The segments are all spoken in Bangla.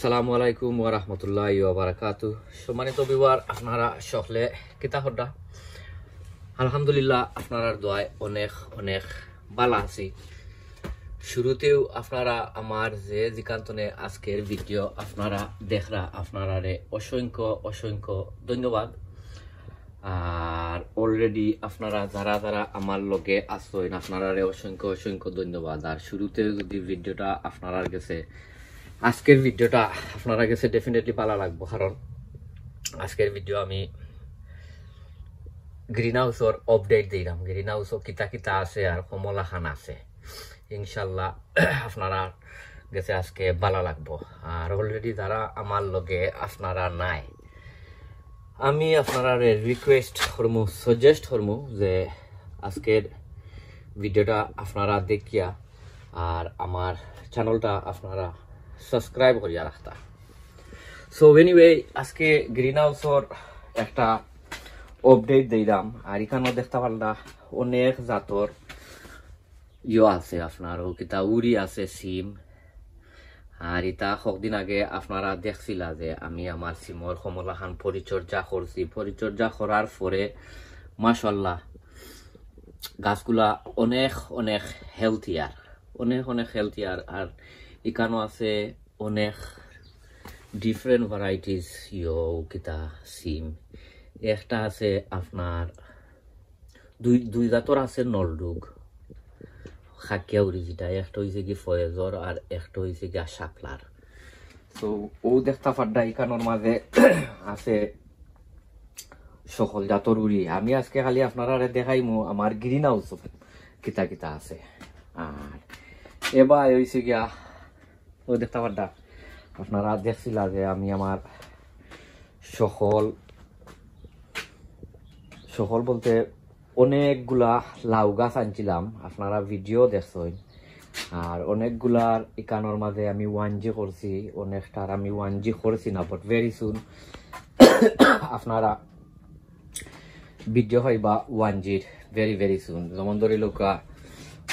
আসসালামু আলাইকুম ওয়া রাহমাতুল্লাহি ওয়া বারাকাতুহু। সম্মানিত ভিউয়ার, আপনারা সকলে কিতা হড্ডা? আলহামদুলিল্লাহ, আপনারা দোয়ায় অনেক অনেক ভালো আছি। শুরুতেও আপনারা আমার যে জিকান্তনে আজকের ভিডিও আপনারা দেখরা, আপনারা অসংখ্য অসংখ্য ধন্যবাদ। আর অলরেডি আপনারা যারা যারা আমার লগে আসছেন, আপনারা অসংখ্য অসংখ্য ধন্যবাদ। আর শুরুতে যদি ভিডিওটা আপনারা গেছে, আজকের ভিডিওটা আপনারা কাছে ডেফিনেটলি ভালো লাগবে, কারণ আজকের ভিডিও আমি গ্রিন হাউসর আপডেট দিলাম। গ্রিন হাউসও কিতা কিতা আছে আর কমলা খান আছে, ইনশাল্লাহ আপনারা কাছে আজকে ভালো লাগবো। আর অলরেডি যারা আমার লগে আপনারা নাই, আমি আপনারা রিকোয়েস্ট করমু, সাজেস্ট করমু যে আজকের ভিডিওটা আপনারা দেখিয়া আর আমার চ্যানেলটা আপনারা সাবস্ক্রাইব করিয়া রাখতা। সো এনিওয়ে, আজকে গ্রিন হাউসর একটা আপডেট দিলাম। আর এখানেও দেখতে পারলা অনেক জাতর আছে, আপনার কিতা উড়ি আছে, সিম। আর ইটা কয়েকদিন আগে আপনারা দেখছিলা যে আমি আমার সিমর কমলা খান পরিচর্যা করছি। পরিচর্যা করার পরে মাশাআল্লাহ গাছগুলা অনেক অনেক হেলথিয়ার, অনেক অনেক হেলথিয়ার। আর এখানেও আছে অনেক ডিফারেন্ট ভ্যারাইটিস কিতা সিম। একটা আছে আপনার দুই জাতর আছে, নলডুগ খাকিয়া উড়ি, যেটা একটা হয়েছে কি ফয়েজর আর একটা হয়েছে কি শাকলার। তো ও দেখতা পাড্ডা এখানোর মাঝে আছে সকল জাতর উড়ি। আমি আজকে খালি আপনারা দেখাইমু আমার গ্রিন হাউস কিতা কিতা আছে। আর এবার হয়েছে গিয়া ও দেখতে পাড্ডা আপনারা দেখছিলা যে আমি আমার সকল বলতে অনেকগুলা লাউ গাছ আনছিলাম, আপনারা ভিডিও দেখছেন। আর অনেকগুলার ইকানোর মাঝে আমি 1G করছি, অনেকটার আমি 1G করছি না, বাট ভেরি সুন আপনারা ভিডিও পাইবা 1Gর ভেরি ভেরি সুন। যেমন ধরি লোকা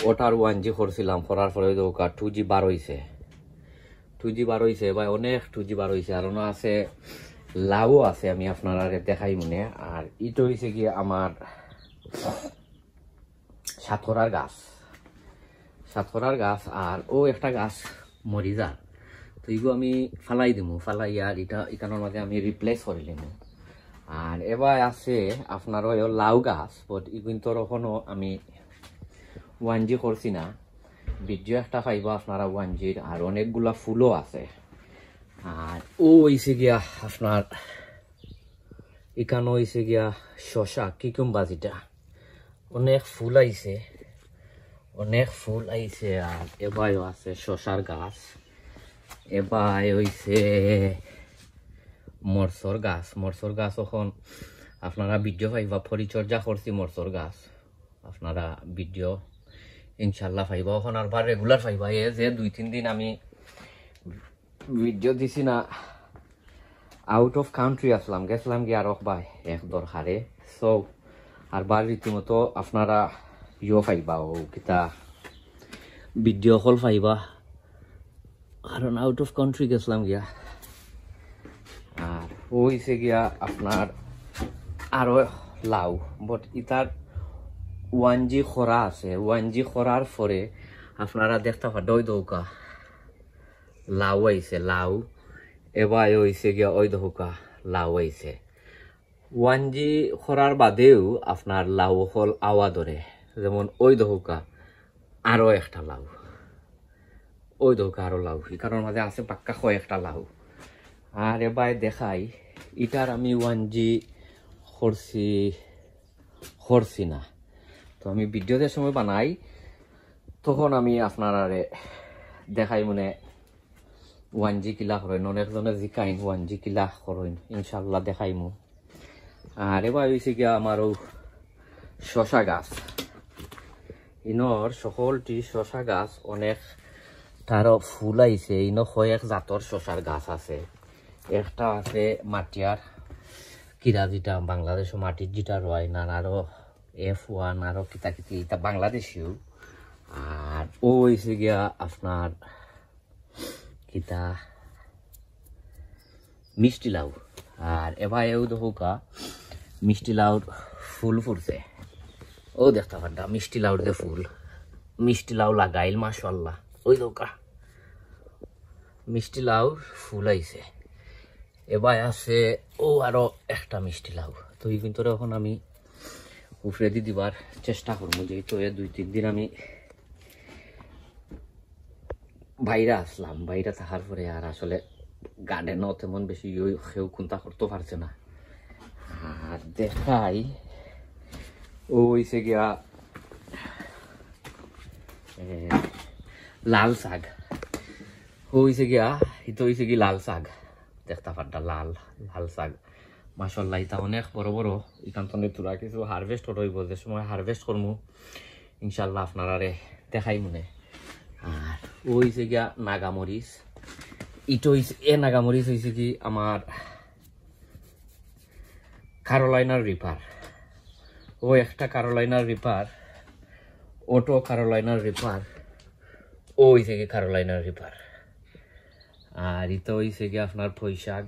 ওটার 1G করছিলাম, করার পরে লোকা 2G বার হয়েছে, 2G বার হয়েছে বা অনেক 2G বার হয়েছে। আর আছে লাউ আছে, আমি আপনারা দেখাই মনে। আর ইটো হয়েছে কি আমার সাতকরার গাছ। আর ও একটা গাছ মরি যার, তো এগুলো আমি ফালাই দিমু, ফালাই আর এটা এখানোর মাঝে আমি রিপ্লেস করে নিব। আর এবার আছে আপনার লাউ গাছ, বাট কিন্তু এখনো আমি 1G করছি না। ভিডিও একটা পাইবা আপনারা 1Gর। আর অনেকগুলা ফুলও আছে। আর ও হয়েছে গিয়া আপনার এখানে হয়েছে গিয়া শশা কিকুম্বা, যেটা অনেক ফুল আইছে, অনেক ফুল আইছে। আর এবার আছে শশার গাছ। এবার হয়েছে মরসর গাছ এখন আপনারা ভিডিও পাইবা। পরিচর্যা করছি মরসর গাছ, আপনারা ভিডিও ইনশাল্লাহ পাইবা এখন। আর বার রেগুলার পাইবা। এ যে 2-3 দিন আমি ভিডিও দিছি না, আউট অফ কান্ট্রি আসলাম, গেছিলাম কি আর ভাই এক দরকারে। সো আর বার রীতিমতো আপনারা পাইবা, ও কিতা ভিডিও কল পাইবা, কারণ আউট অফ কান্ট্রি গেছিলাম গিয়া। আর ও হয়েছে গিয়া আপনার আরো লাউ, বাট ইতার 1G খরা আছে। 1G খরার পরে আপনারা দেখতে পাড্ডা ওই দৌকা লাউ আইছে, লাউ। এবার হয়েছে গিয়া ওই দৌকা লাউ আইছে। 1G খরার বাদেও আপনার লাউ হল আওয়া ধরে, যেমন ওই দৌকা আরো একটা লাউ, ওই দৌকা আরো লাউ, এখানোর মাঝে আছে পাক্কা কয়েকটা লাউ। আর এবার দেখাই ইটার আমি 1G করছি না। তো আমি ভিডিওতে সময় বানাই, তখন আমি আপনারা দেখাই মনে 1G কিলা করেন, অনেকজনে জিকাইন 1G কিলা করেন, ইনশাল্লাহ দেখাইমু। আর এবার হয়েছে গিয়া আমারও শশা গাছ। ইনর সকলটি শশা গাছ অনেক তারও ফুল আইছে। ইনো কয়েক জাতর শশার গাছ আছে। একটা আছে মাটিয়ার কিরা, যেটা বাংলাদেশ মাটির যেটা রয় না, আরো F1 আরো কিতা কিতি, এটা বাংলাদেশিও। আর ও হয়েছে গিয়া আপনার কিতা মিষ্টি লাউ আর এবার এও দেখোকা মিষ্টি লাউর ফুল ফুটছে ও দেখতে পারডা মিষ্টি লাউর যে ফুল মিষ্টি লাউ লাগাইল মাশাআল্লাহ ওই দোকা মিষ্টি লাউর ফুল আইছে এবার আছে ও আরো একটা মিষ্টি লাউ তো এই ভিতরে এখন আমি উপরে দিয়ে দিবার চেষ্টা করবো যেহেতু 2-3 দিন আমি বাইরে আসলাম বাইরে থাকার পরে আর আসলে গার্ডেনও তেমন বেশি কেউ কোনটা করতে পারছে না আর দেখাই ও হইছে গিয়া লাল শাক হইছে গিয়া এটা হইছে কি লাল শাক দেখতে পারটা লাল লাল শাক মাশাআল্লাহ এটা অনেক বড় বড় এখান থেকে তোরা কিছু হারভেস্ট হইব যে সময় হারভেস্ট করবো ইনশাল্লাহ আপনারা দেখাই মনে আর হইছে গিয়া নাগামরিচ ইটো হইছে নাগামরিচ হইছে কি আমার ক্যারোলাইনার রিপার ও একটা ক্যারোলাইনার রিপার ওটো ক্যারোলাইনার রিপার ও হইছে কি ক্যারোলাইনার রিপার আর ইতো হইছে কি আপনার পুঁইশাক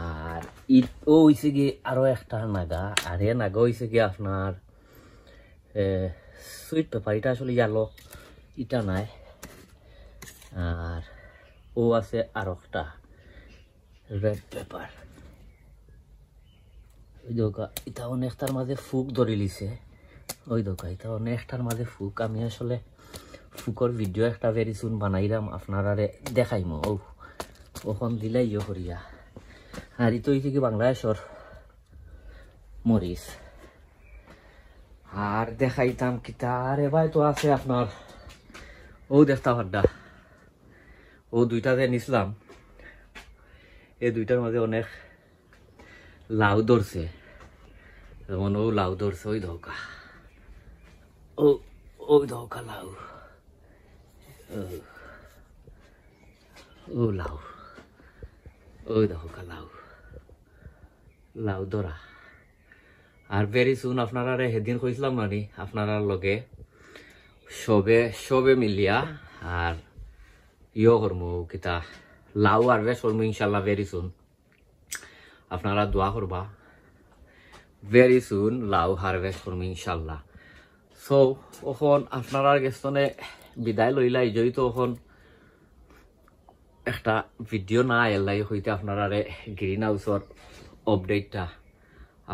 আর ও হইছে কি আরো একটা নাগা আর এ নাগা হইছে কি আপনার সুইট পেপার এটা আসলে ইয়ালো এটা নাই আর ও আছে আর একটা রেড পেপার ওই দোকা এটা অনেকটার মাঝে ফুক ধরে লিছে ওই দোকা এটা অনেকটার মাঝে ফুক আমি আসলে ফুকর ভিডিও একটা ভেরি সুন বানাইলাম আপনারা দেখাইমো ও ওখান দিলাই ইয়ে করিয়া আর ইতো হইছে কি বাংলাদেশর মরিচ আর দেখাইতাম কিতা আর এবার তো আছে আপনার ও দেখতা ভাড্ডা ও দুইটা যে নিছিলাম এই দুইটার মাঝে অনেক লাউ ধরছে যেমন ও লাউ ধরছে ওই ধোকা ও ওই ধোকা লাউ ও লাউ ওই ধোকা লাউ লাউ ধরা আর ভেরি সুন আপনারা সেদিন কইছিলাম নানি আপনারা লগে সবে মিলিয়া আর ইয়ে করবো কিতা লাউ আর বেশ করবো ইনশাল্লাহ ভেরি সুন আপনারা দোয়া করবা ভেরি সুন লাউ হারভেস্ট করবো ইনশাল্লাহ সো ওখন আপনারা গেছনে বিদায় লইলাই যেহেতু ওখন একটা ভিডিও না এলাই হইতে আপনারা গ্রিন হাউসর আপডেটটা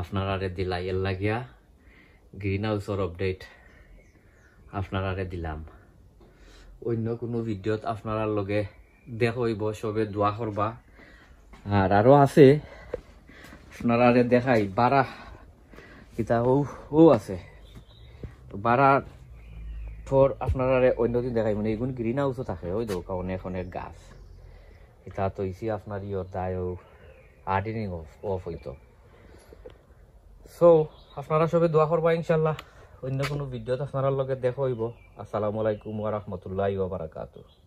আপনারা দিলাই এর লাগিয়া গ্রিন হাউসর আপডেট আপনারা দিলাম অন্য কোনো ভিডিওত আপনারা লগে দেখইব সবে দোয়া করবা আর আরো আছে আপনারা দেখাই বারা কিতা ও আছে বারা ফর আপনারা অন্যদিন দেখাই মানে এগুন গ্রিন হাউসও থাকে ওই দোকা অনেক অনেক গাছ এটা তো ইসি আপনার ইয়র দায় আর্ডিনিং অফ হইতো সো আপনারা সবে দোয়া করবা ইনশাল্লাহ অন্য কোনো ভিডিওতে আপনারা লগে দেখা হইব আসসালামু আলাইকুম ওয়া রাহমাতুল্লাহি ওয়া বারাকাতুহু